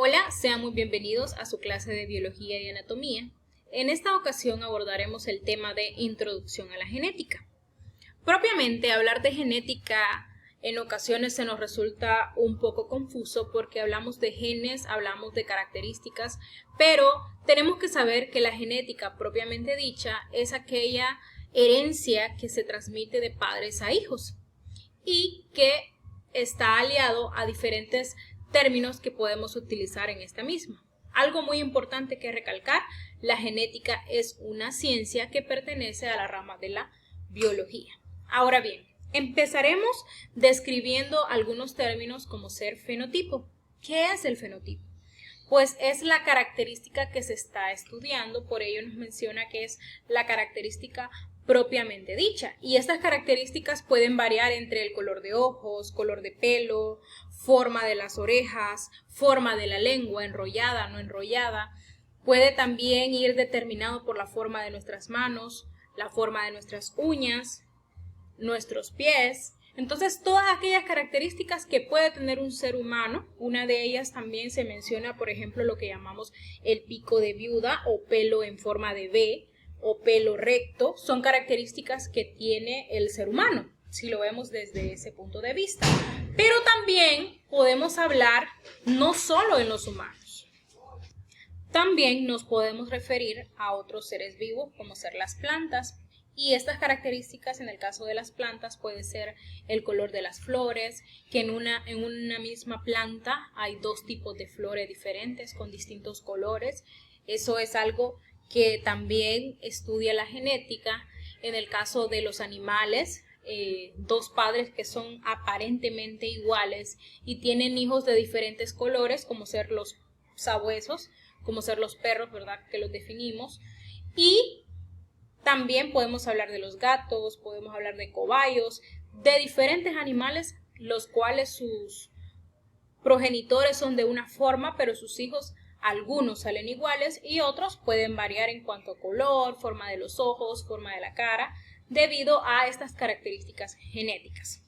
Hola, sean muy bienvenidos a su clase de Biología y Anatomía. En esta ocasión abordaremos el tema de Introducción a la Genética. Propiamente, hablar de genética en ocasiones se nos resulta un poco confuso porque hablamos de genes, hablamos de características, pero tenemos que saber que la genética propiamente dicha es aquella herencia que se transmite de padres a hijos y que está aliado a diferentes términos que podemos utilizar en esta misma. Algo muy importante que recalcar, la genética es una ciencia que pertenece a la rama de la biología. Ahora bien, empezaremos describiendo algunos términos como ser fenotipo. ¿Qué es el fenotipo? Pues es la característica que se está estudiando, por ello nos menciona que es la característica propiamente dicha. Y estas características pueden variar entre el color de ojos, color de pelo, forma de las orejas, forma de la lengua, enrollada, no enrollada. Puede también ir determinado por la forma de nuestras manos, la forma de nuestras uñas, nuestros pies. Entonces, todas aquellas características que puede tener un ser humano, una de ellas también se menciona, por ejemplo, lo que llamamos el pico de viuda o pelo en forma de V o pelo recto, son características que tiene el ser humano, si lo vemos desde ese punto de vista. Pero también podemos hablar no solo en los humanos, también nos podemos referir a otros seres vivos como ser las plantas. Y estas características en el caso de las plantas puede ser el color de las flores, que en una misma planta hay dos tipos de flores diferentes con distintos colores. Eso es algo que también estudia la genética. En el caso de los animales, dos padres que son aparentemente iguales y tienen hijos de diferentes colores, como ser los sabuesos, como ser los perros, ¿verdad? Que los definimos. Y también podemos hablar de los gatos, podemos hablar de cobayos, de diferentes animales, los cuales sus progenitores son de una forma, pero sus hijos, algunos salen iguales y otros pueden variar en cuanto a color, forma de los ojos, forma de la cara, debido a estas características genéticas.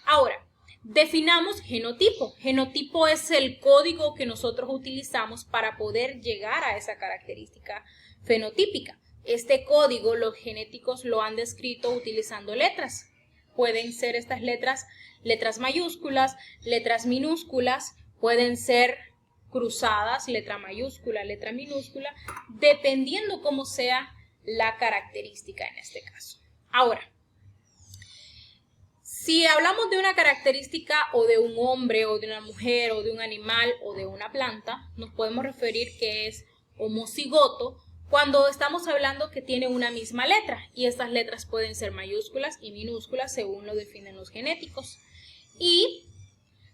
Ahora, definamos genotipo. Genotipo es el código que nosotros utilizamos para poder llegar a esa característica fenotípica. Este código los genéticos lo han descrito utilizando letras. Pueden ser estas letras mayúsculas, letras minúsculas, pueden ser cruzadas, letra mayúscula, letra minúscula, dependiendo cómo sea la característica en este caso. Ahora, si hablamos de una característica o de un hombre o de una mujer o de un animal o de una planta, nos podemos referir que es homocigoto cuando estamos hablando que tiene una misma letra, y estas letras pueden ser mayúsculas y minúsculas según lo definen los genéticos. Y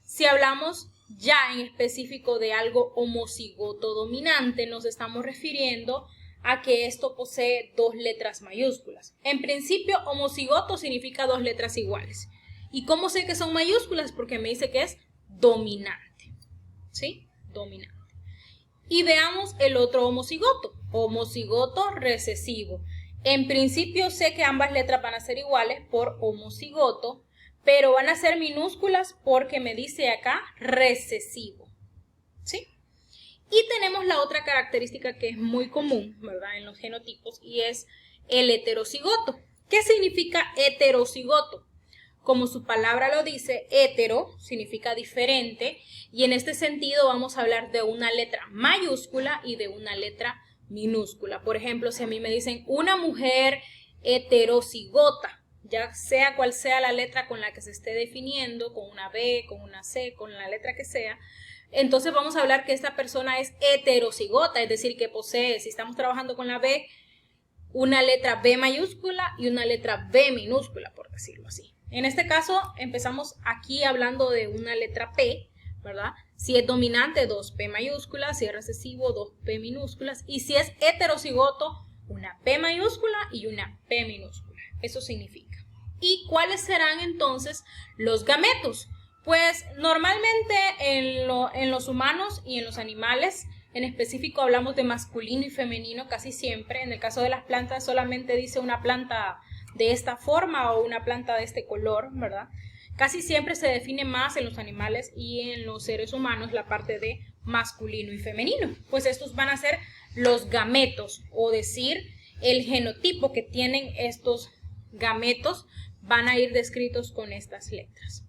si hablamos ya en específico de algo homocigoto dominante, nos estamos refiriendo a que esto posee dos letras mayúsculas. En principio, homocigoto significa dos letras iguales. ¿Y cómo sé que son mayúsculas? Porque me dice que es dominante. ¿Sí? Dominante. Y veamos el otro homocigoto, homocigoto recesivo. En principio sé que ambas letras van a ser iguales por homocigoto, pero van a ser minúsculas porque me dice acá recesivo. ¿Sí? Y tenemos la otra característica que es muy común, ¿verdad?, en los genotipos, y es el heterocigoto. ¿Qué significa heterocigoto? Como su palabra lo dice, hetero significa diferente, y en este sentido vamos a hablar de una letra mayúscula y de una letra minúscula. Por ejemplo, si a mí me dicen una mujer heterocigota, ya sea cual sea la letra con la que se esté definiendo, con una B, con una C, con la letra que sea, entonces vamos a hablar que esta persona es heterocigota, es decir, que posee, si estamos trabajando con la B, una letra B mayúscula y una letra B minúscula, por decirlo así. En este caso, empezamos aquí hablando de una letra P, ¿verdad? Si es dominante, 2P mayúsculas, si es recesivo, 2P minúsculas, y si es heterocigoto, una P mayúscula y una P minúscula. Eso significa. ¿Y cuáles serán entonces los gametos? Pues normalmente en los humanos y en los animales, en específico hablamos de masculino y femenino casi siempre. En el caso de las plantas solamente dice una planta de esta forma o una planta de este color, ¿verdad? Casi siempre se define más en los animales y en los seres humanos la parte de masculino y femenino. Pues estos van a ser los gametos, o decir, el genotipo que tienen estos gametos van a ir descritos con estas letras.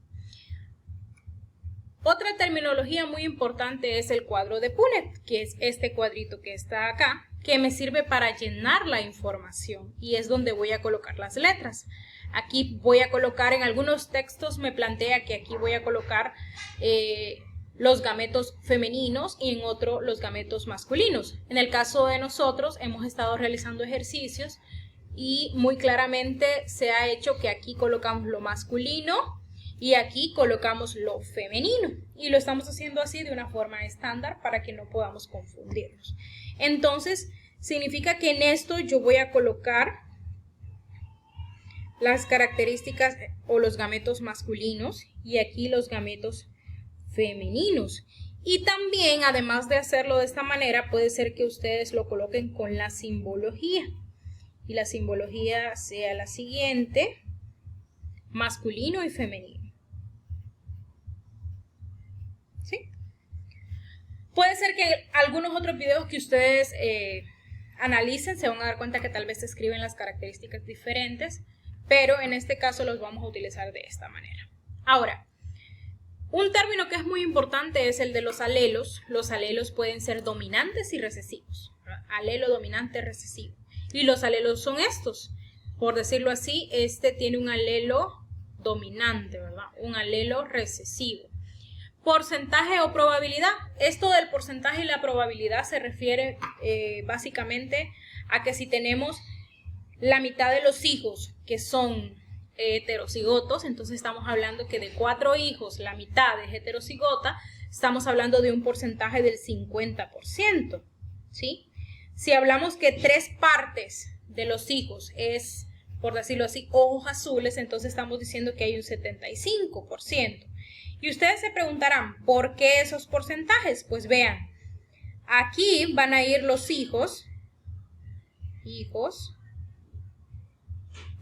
Otra terminología muy importante es el cuadro de Punnett, que es este cuadrito que está acá, que me sirve para llenar la información y es donde voy a colocar las letras. Aquí voy a colocar, en algunos textos me plantea que aquí voy a colocar los gametos femeninos y en otro los gametos masculinos. En el caso de nosotros hemos estado realizando ejercicios y muy claramente se ha hecho que aquí colocamos lo masculino y aquí colocamos lo femenino y lo estamos haciendo así de una forma estándar para que no podamos confundirnos. Entonces significa que en esto yo voy a colocar las características o los gametos masculinos y aquí los gametos femeninos. Y también, además de hacerlo de esta manera, puede ser que ustedes lo coloquen con la simbología. Y la simbología sea la siguiente: masculino y femenino. ¿Sí? Puede ser que algunos otros videos que ustedes analicen se van a dar cuenta que tal vez se escriben las características diferentes, pero en este caso los vamos a utilizar de esta manera. Ahora, un término que es muy importante es el de los alelos. Los alelos pueden ser dominantes y recesivos. Alelo dominante, recesivo. Y los alelos son estos. Por decirlo así, este tiene un alelo dominante, ¿verdad? Un alelo recesivo. Porcentaje o probabilidad. Esto del porcentaje y la probabilidad se refiere básicamente a que si tenemos la mitad de los hijos que son heterocigotos, entonces estamos hablando que de 4 hijos la mitad es heterocigota, estamos hablando de un porcentaje del 50%, ¿sí? Si hablamos que 3 partes de los hijos es, por decirlo así, ojos azules, entonces estamos diciendo que hay un 75%. Y ustedes se preguntarán, ¿por qué esos porcentajes? Pues vean, aquí van a ir los hijos,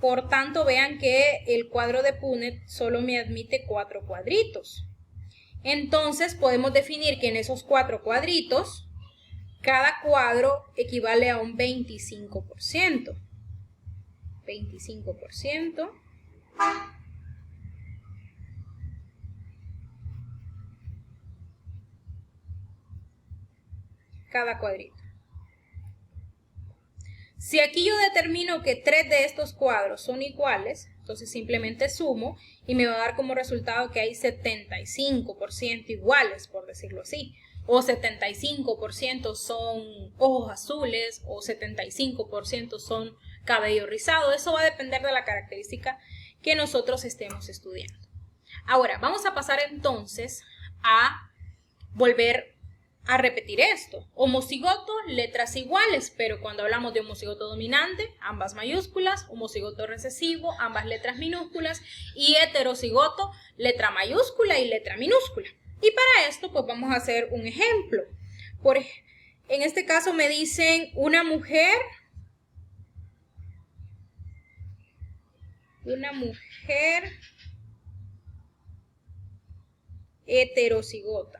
por tanto vean que el cuadro de Punnett solo me admite 4 cuadritos. Entonces podemos definir que en esos 4 cuadritos, cada cuadro equivale a un 25%. 25%. Cada cuadrito. Si aquí yo determino que 3 de estos cuadros son iguales, entonces simplemente sumo y me va a dar como resultado que hay 75% iguales, por decirlo así. O 75% son ojos azules o 75% son cabello rizado. Eso va a depender de la característica que nosotros estemos estudiando. Ahora, vamos a pasar entonces a volver a repetir esto. Homocigoto, letras iguales, pero cuando hablamos de homocigoto dominante, ambas mayúsculas, homocigoto recesivo, ambas letras minúsculas, y heterocigoto, letra mayúscula y letra minúscula. Y para esto, pues vamos a hacer un ejemplo. En este caso me dicen una mujer heterocigota.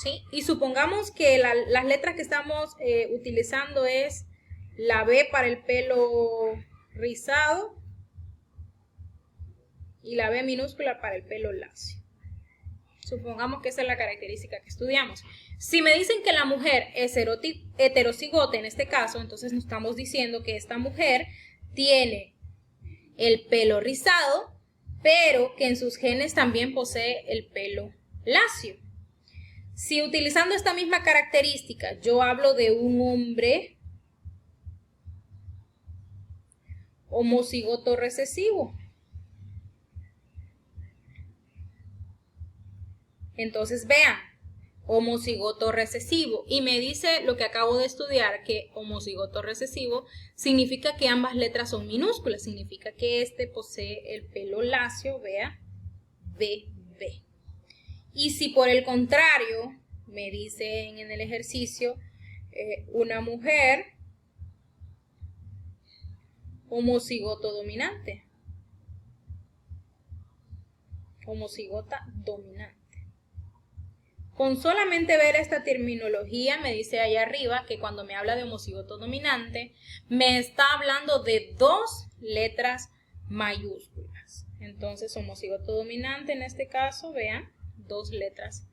¿Sí? Y supongamos que las letras que estamos utilizando es la B para el pelo rizado y la B minúscula para el pelo lacio. Supongamos que esa es la característica que estudiamos. Si me dicen que la mujer es heterocigota en este caso, entonces nos estamos diciendo que esta mujer tiene el pelo rizado, pero que en sus genes también posee el pelo lacio. Si utilizando esta misma característica yo hablo de un hombre homocigoto recesivo, entonces vean, homocigoto recesivo, y me dice lo que acabo de estudiar, que homocigoto recesivo significa que ambas letras son minúsculas, significa que este posee el pelo lacio, vea, BB. Y si por el contrario me dicen en el ejercicio una mujer homocigoto dominante homocigota dominante. Con solamente ver esta terminología me dice allá arriba que cuando me habla de homocigoto dominante me está hablando de 2 letras mayúsculas. Entonces homocigoto dominante en este caso, vean, 2 letras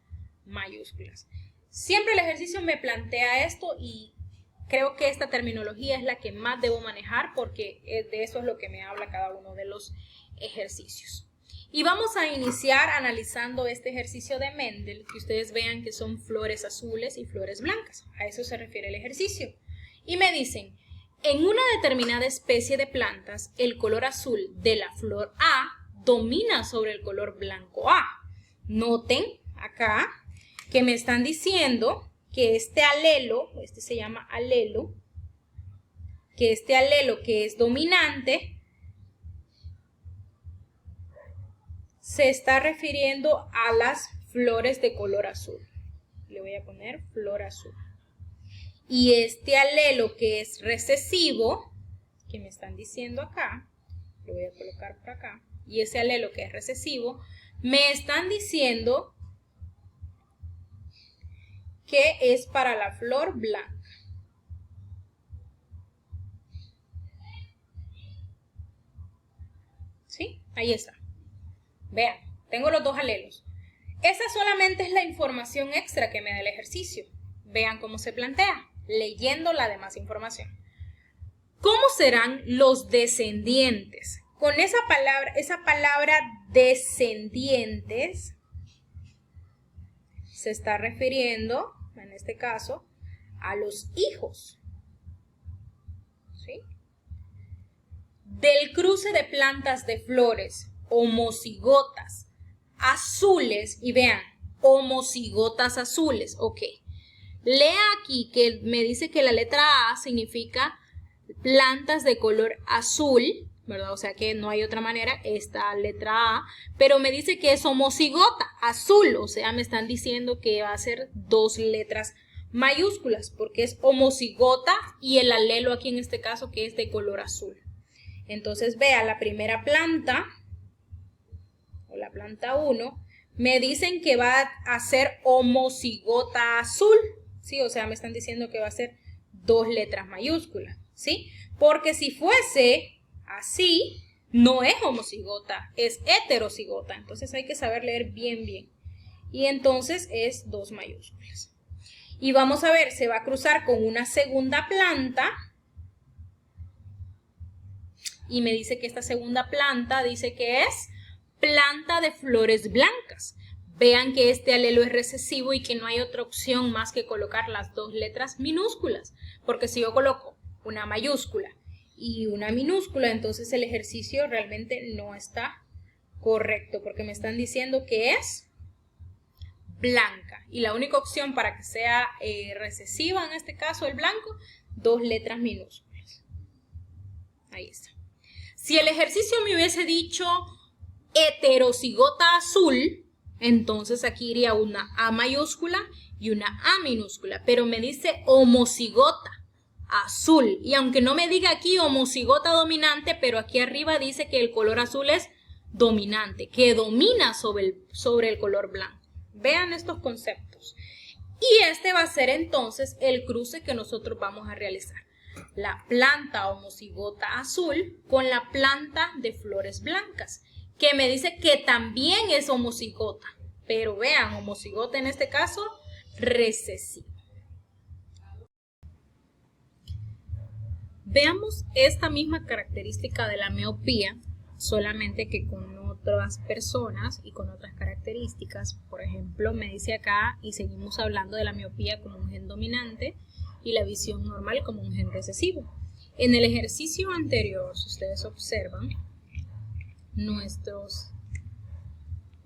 mayúsculas. Siempre el ejercicio me plantea esto y creo que esta terminología es la que más debo manejar porque de eso es lo que me habla cada uno de los ejercicios. Y vamos a iniciar analizando este ejercicio de Mendel, que ustedes vean que son flores azules y flores blancas. A eso se refiere el ejercicio. Y me dicen, en una determinada especie de plantas, el color azul de la flor A domina sobre el color blanco A. Noten acá que me están diciendo que este alelo, este se llama alelo, que este alelo que es dominante, se está refiriendo a las flores de color azul. Le voy a poner flor azul. Y este alelo que es recesivo, que me están diciendo acá, lo voy a colocar por acá, y ese alelo que es recesivo, me están diciendo que es para la flor blanca. ¿Sí? Ahí está. Vean, tengo los 2 alelos. Esa solamente es la información extra que me da el ejercicio. Vean cómo se plantea, leyendo la demás información. ¿Cómo serán los descendientes? Con esa palabra descendientes se está refiriendo, en este caso, a los hijos. ¿Sí? Del cruce de plantas de flores homocigotas azules, y vean, homocigotas azules, ok. Lea aquí que me dice que la letra A significa plantas de color azul, ¿verdad? O sea que no hay otra manera, esta letra A, pero me dice que es homocigota, azul, o sea, me están diciendo que va a ser 2 letras mayúsculas, porque es homocigota y el alelo aquí en este caso que es de color azul. Entonces, vea, la primera planta, o la planta 1, me dicen que va a ser homocigota azul, ¿sí? O sea, me están diciendo que va a ser 2 letras mayúsculas, ¿sí? Porque si fuese así, no es homocigota, es heterocigota. Entonces hay que saber leer bien, bien. Y entonces es 2 mayúsculas. Y vamos a ver, se va a cruzar con una segunda planta. Y me dice que esta segunda planta dice que es planta de flores blancas. Vean que este alelo es recesivo y que no hay otra opción más que colocar las 2 letras minúsculas. Porque si yo coloco una mayúscula y una minúscula, entonces el ejercicio realmente no está correcto. Porque me están diciendo que es blanca. Y la única opción para que sea recesiva, en este caso el blanco, 2 letras minúsculas. Ahí está. Si el ejercicio me hubiese dicho heterocigota azul, entonces aquí iría una A mayúscula y una A minúscula, pero me dice homocigota azul, y aunque no me diga aquí homocigota dominante, pero aquí arriba dice que el color azul es dominante, que domina sobre el color blanco. Vean estos conceptos. Y este va a ser entonces el cruce que nosotros vamos a realizar. La planta homocigota azul con la planta de flores blancas, que me dice que también es homocigota, pero vean, homocigota en este caso recesivo. Veamos esta misma característica de la miopía, solamente que con otras personas y con otras características. Por ejemplo, me dice acá, y seguimos hablando de la miopía como un gen dominante y la visión normal como un gen recesivo. En el ejercicio anterior, si ustedes observan, nuestros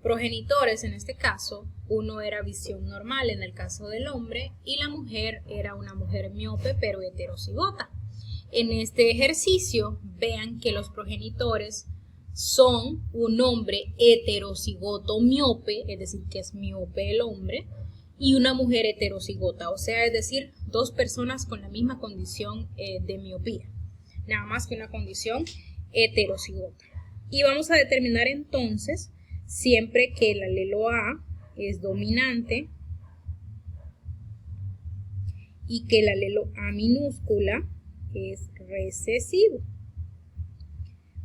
progenitores, en este caso, uno era visión normal en el caso del hombre y la mujer era una mujer miope pero heterocigota. En este ejercicio, vean que los progenitores son un hombre heterocigoto miope, es decir, que es miope el hombre, y una mujer heterocigota, o sea, es decir, 2 personas con la misma condición de miopía, nada más que una condición heterocigota. Y vamos a determinar entonces siempre que el alelo A es dominante y que el alelo A minúscula es recesivo.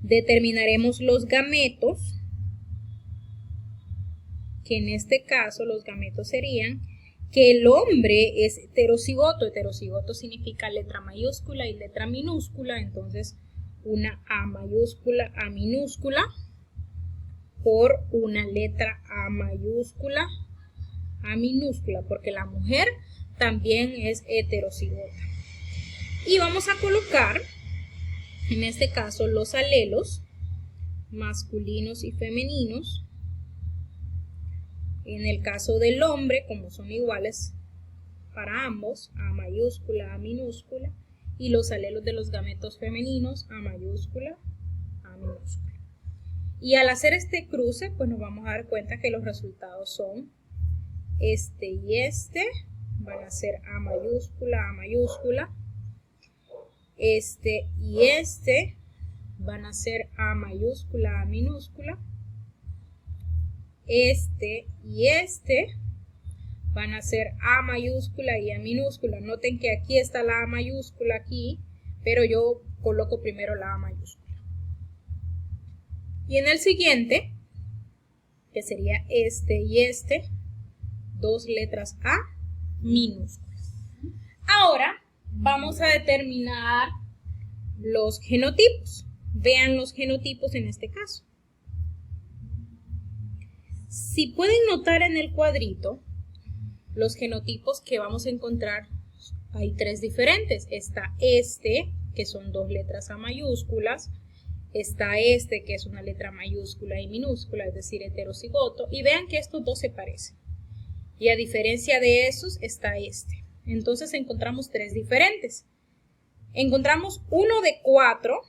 Determinaremos los gametos, que en este caso los gametos serían que el hombre es heterocigoto. Heterocigoto significa letra mayúscula y letra minúscula, entonces una A mayúscula, A minúscula, por una letra A mayúscula, A minúscula, porque la mujer también es heterocigota. Y vamos a colocar, en este caso, los alelos masculinos y femeninos. En el caso del hombre, como son iguales para ambos, A mayúscula, A minúscula, y los alelos de los gametos femeninos, A mayúscula, A minúscula. Y al hacer este cruce, pues nos vamos a dar cuenta que los resultados son este y este, van a ser A mayúscula, A mayúscula. Este y este van a ser A mayúscula, A minúscula. Este y este van a ser A mayúscula y A minúscula. Noten que aquí está la A mayúscula aquí, pero yo coloco primero la A mayúscula. Y en el siguiente, que sería este y este, dos letras A minúsculas. Ahora vamos a determinar los genotipos. Vean los genotipos en este caso. Si pueden notar en el cuadrito, los genotipos que vamos a encontrar, hay tres diferentes. Está este, que son dos letras A mayúsculas. Está este, que es una letra mayúscula y minúscula, es decir, heterocigoto. Y vean que estos dos se parecen. Y a diferencia de esos, está este. Entonces encontramos tres diferentes. Encontramos uno de 4,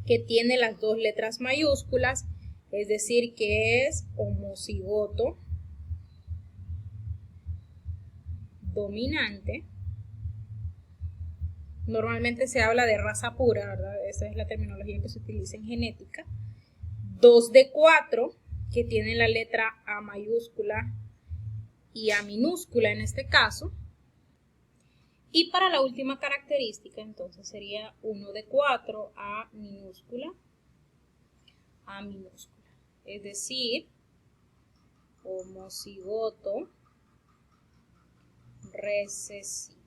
que tiene las dos letras mayúsculas, es decir, que es homocigoto dominante. Normalmente se habla de raza pura, ¿verdad? Esa es la terminología que se utiliza en genética. 2 de 4, que tienen la letra A mayúscula y A minúscula en este caso. Y para la última característica, entonces sería 1 de 4, A minúscula, A minúscula. Es decir, homocigoto recesivo.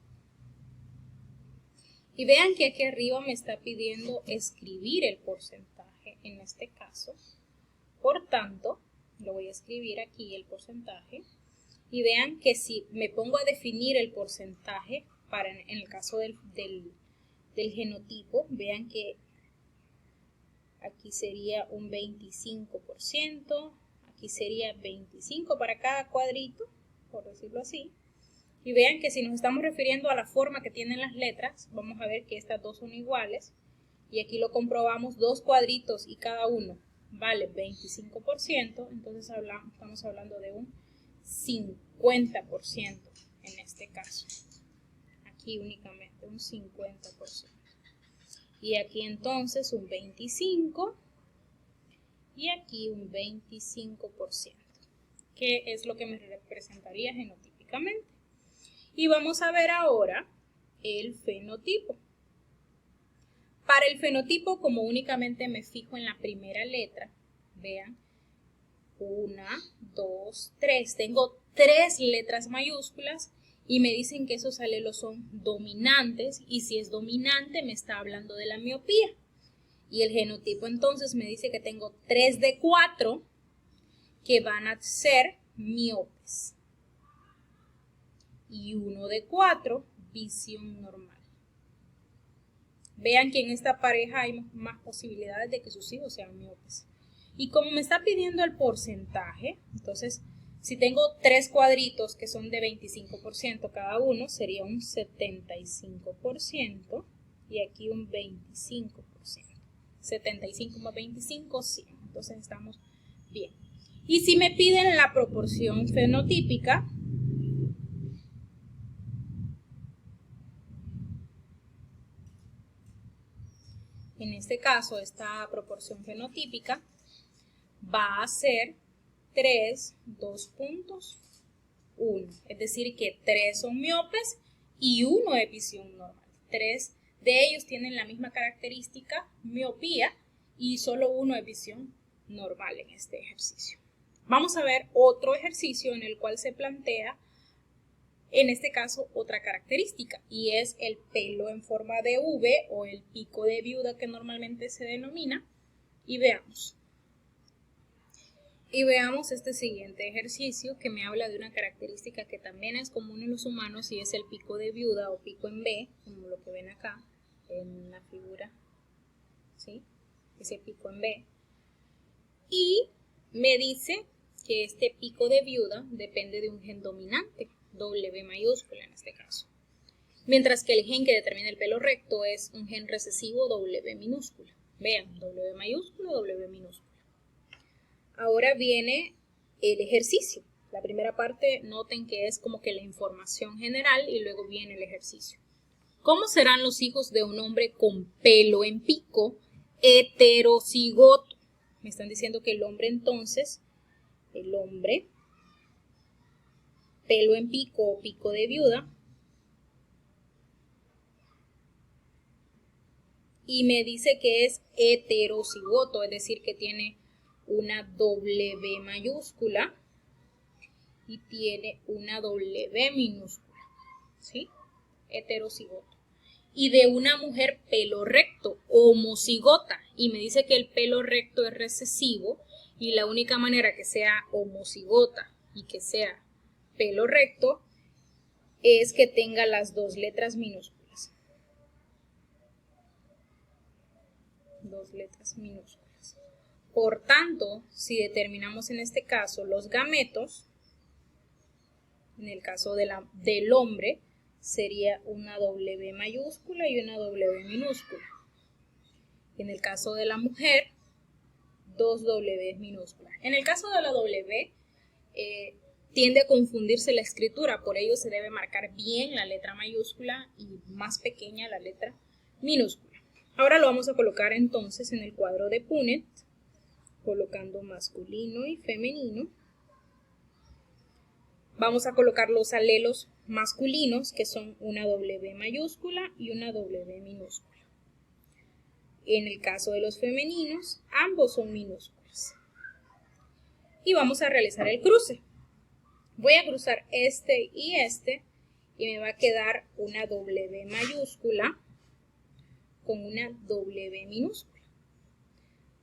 Y vean que aquí arriba me está pidiendo escribir el porcentaje en este caso. Por tanto, lo voy a escribir aquí el porcentaje. Y vean que si me pongo a definir el porcentaje para en el caso del genotipo, vean que aquí sería un 25%, aquí sería 25 para cada cuadrito, por decirlo así. Y vean que si nos estamos refiriendo a la forma que tienen las letras, vamos a ver que estas dos son iguales. Y aquí lo comprobamos, dos cuadritos y cada uno vale 25%. Entonces estamos hablando de un 50% en este caso. Aquí únicamente un 50%. Y aquí entonces un 25% y aquí un 25%, que es lo que me representaría genotípicamente. Y vamos a ver ahora el fenotipo. Para el fenotipo, como únicamente me fijo en la primera letra, vean, 1, 2, 3. Tengo 3 letras mayúsculas y me dicen que esos alelos son dominantes. Y si es dominante, me está hablando de la miopía. Y el genotipo entonces me dice que tengo 3 de 4 que van a ser miopes. Y 1 de 4, visión normal. Vean que en esta pareja hay más posibilidades de que sus hijos sean miopes. Y como me está pidiendo el porcentaje, entonces si tengo 3 cuadritos que son de 25% cada uno, sería un 75% y aquí un 25%. 75 más 25, 100. Entonces estamos bien. Y si me piden la proporción fenotípica, en este caso, esta proporción fenotípica, va a ser 3, 2 puntos, 1. Es decir, que 3 son miopes y 1 es visión normal. 3 de ellos tienen la misma característica, miopía, y solo 1 es visión normal en este ejercicio. Vamos a ver otro ejercicio en el cual se plantea, en este caso, otra característica, y es el pelo en forma de V o el pico de viuda que normalmente se denomina, y veamos. Y veamos este siguiente ejercicio que me habla de una característica que también es común en los humanos y es el pico de viuda o pico en V, como lo que ven acá en la figura, ¿sí? Ese pico en V. Y me dice que este pico de viuda depende de un gen dominante, W mayúscula en este caso. Mientras que el gen que determina el pelo recto es un gen recesivo W minúscula. Vean, W mayúscula, W minúscula. Ahora viene el ejercicio. La primera parte, noten que es como que la información general y luego viene el ejercicio. ¿Cómo serán los hijos de un hombre con pelo en pico heterocigoto? Me están diciendo que el hombre entonces, pelo en pico o pico de viuda, y me dice que es heterocigoto, es decir, que tiene una W mayúscula y tiene una W minúscula, ¿sí? Heterocigoto. Y de una mujer pelo recto, homocigota, y me dice que el pelo recto es recesivo y la única manera que sea homocigota y que sea pelo recto es que tenga las dos letras minúsculas. Dos letras minúsculas. Por tanto, si determinamos en este caso los gametos, en el caso del hombre, sería una W mayúscula y una W minúscula. En el caso de la mujer, dos W minúsculas. En el caso de la W, tiende a confundirse la escritura, por ello se debe marcar bien la letra mayúscula y más pequeña la letra minúscula. Ahora lo vamos a colocar entonces en el cuadro de Punnett, colocando masculino y femenino. Vamos a colocar los alelos masculinos, que son una W mayúscula y una W minúscula. En el caso de los femeninos, ambos son minúsculas. Y vamos a realizar el cruce. Voy a cruzar este y me va a quedar una W mayúscula con una W minúscula.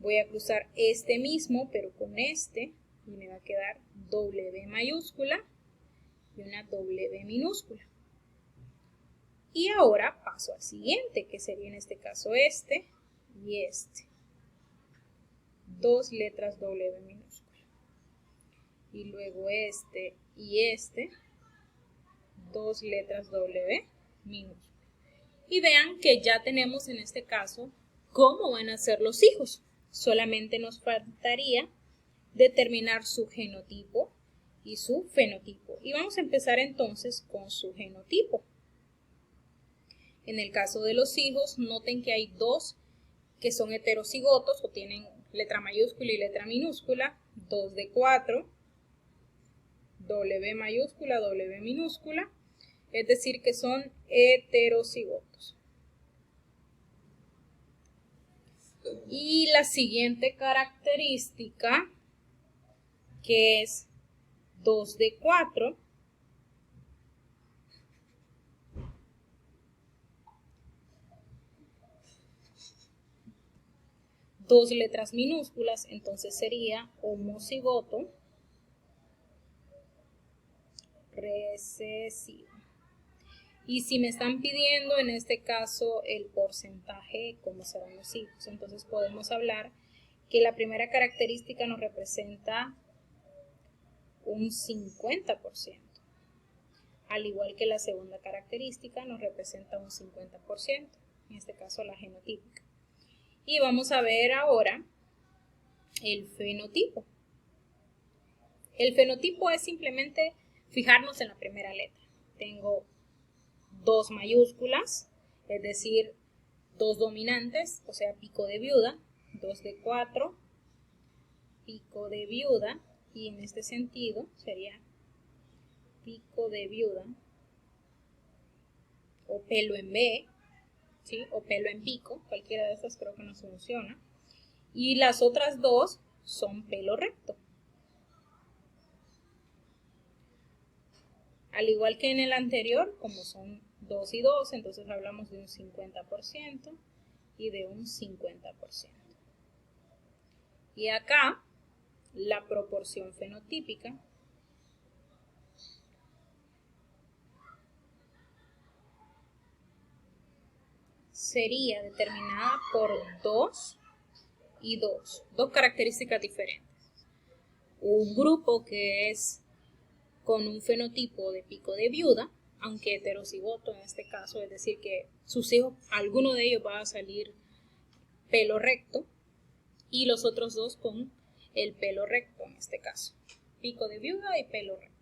Voy a cruzar este mismo, pero con este, y me va a quedar W mayúscula y una W minúscula. Y ahora paso al siguiente, que sería en este caso este y este. Dos letras W minúscula. Y luego este y este, dos letras W minúscula. Y vean que ya tenemos en este caso cómo van a ser los hijos. Solamente nos faltaría determinar su genotipo y su fenotipo. Y vamos a empezar entonces con su genotipo. En el caso de los hijos, noten que hay dos que son heterocigotos o tienen letra mayúscula y letra minúscula, 2 de 4, W mayúscula, W minúscula, es decir que son heterocigotos. Y la siguiente característica, que es 2 de 4, dos letras minúsculas, entonces sería homocigoto recesivo. Y si me están pidiendo en este caso el porcentaje, ¿cómo serán los hijos? Entonces podemos hablar que la primera característica nos representa un 50%, al igual que la segunda característica nos representa un 50%, en este caso la genotípica. Y vamos a ver ahora el fenotipo. El fenotipo es simplemente fijarnos en la primera letra. Tengo dos mayúsculas, es decir, dos dominantes, o sea, pico de viuda, 2 de 4, pico de viuda, y en este sentido sería pico de viuda o pelo en B, ¿sí? O pelo en pico, cualquiera de estas creo que nos funciona. Y las otras dos son pelo recto. Al igual que en el anterior, como son 2 y 2, entonces hablamos de un 50% y de un 50%. Y acá, la proporción fenotípica sería determinada por 2 y 2 características diferentes. Un grupo que es con un fenotipo de pico de viuda, aunque heterocigoto en este caso, es decir que sus hijos, alguno de ellos va a salir pelo recto, y los otros dos con el pelo recto en este caso, pico de viuda y pelo recto.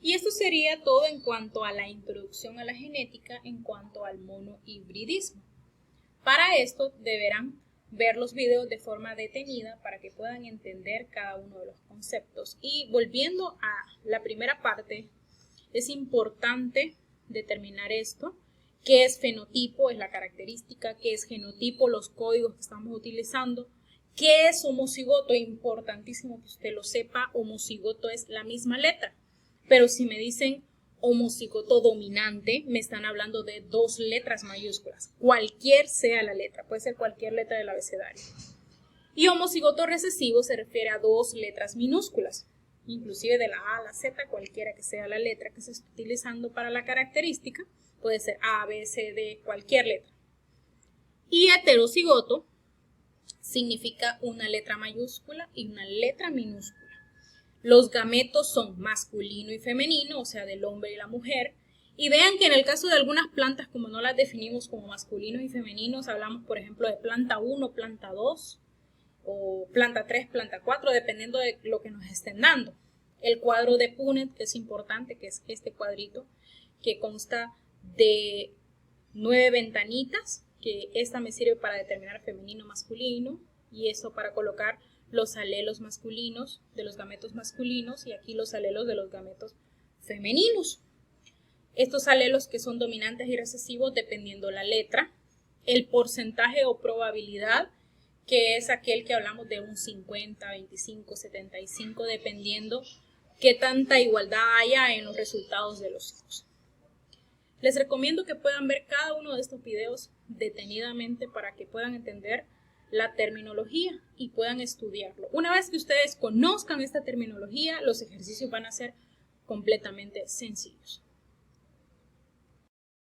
Y esto sería todo en cuanto a la introducción a la genética, en cuanto al monohibridismo. Para esto deberán ver los videos de forma detenida para que puedan entender cada uno de los conceptos. Y volviendo a la primera parte, es importante determinar esto. ¿Qué es fenotipo? Es la característica. ¿Qué es genotipo? Los códigos que estamos utilizando. ¿Qué es homocigoto? Importantísimo que usted lo sepa. Homocigoto es la misma letra. Pero si me dicen homocigoto dominante, me están hablando de 2 letras mayúsculas, cualquier sea la letra, puede ser cualquier letra del abecedario. Y homocigoto recesivo se refiere a 2 letras minúsculas, inclusive de la A a la Z, cualquiera que sea la letra que se esté utilizando para la característica, puede ser A, B, C, D, cualquier letra. Y heterocigoto significa una letra mayúscula y una letra minúscula. Los gametos son masculino y femenino, o sea, del hombre y la mujer. Y vean que en el caso de algunas plantas, como no las definimos como masculinos y femeninos, hablamos, por ejemplo, de planta 1, planta 2, o planta 3, planta 4, dependiendo de lo que nos estén dando. El cuadro de Punnett, que es importante, que es este cuadrito, que consta de 9 ventanitas, que esta me sirve para determinar femenino, masculino, y eso para colocar los alelos masculinos de los gametos masculinos y aquí los alelos de los gametos femeninos. Estos alelos que son dominantes y recesivos dependiendo la letra, el porcentaje o probabilidad, que es aquel que hablamos de un 50, 25, 75, dependiendo qué tanta igualdad haya en los resultados de los hijos. Les recomiendo que puedan ver cada uno de estos videos detenidamente para que puedan entender la terminología y puedan estudiarlo. Una vez que ustedes conozcan esta terminología, los ejercicios van a ser completamente sencillos.